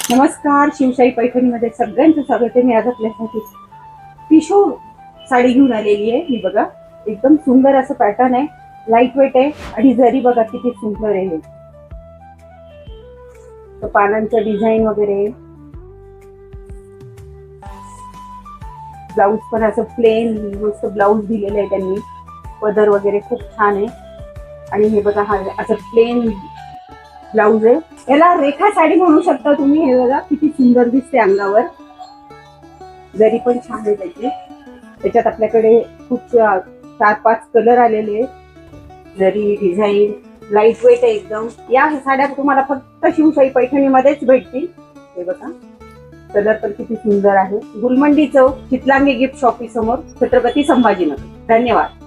नमस्कार, शिवशाही पैठणीमध्ये सगळ्यांचं स्वागत आहे. मी आज आपल्यासाठी टिशू साडी घेऊन आलेली आहे. ही बघा, एकदम सुंदर असं पॅटर्न आहे, लाईट वेट आहे आणि जरी बघा किती सुंदर आहे. तर पानांचं डिझाईन वगैरे, ब्लाऊज पण असं प्लेन मस्त ब्लाऊज दिलेलं आहे त्यांनी. पदर वगैरे खूप छान आहे आणि हे बघा हा असं प्लेन ब्लाऊज आहे. याला रेखा साडी म्हणू शकता तुम्ही. हे बघा किती सुंदर दिसते अंगावर, जरी पण छान आहे त्याची. त्याच्यात आपल्याकडे खूप 4-5 कलर आलेले, जरी डिझाईन लाईट वेट आहे एकदम. या साड्या तुम्हाला फक्त शिवशाही पैठणीमध्येच भेटतील. हे बघा कलर पण किती सुंदर आहे. गुलमंडी चौक, चितलांगे गिफ्ट शॉपी समोर, छत्रपती संभाजीनगर. धन्यवाद.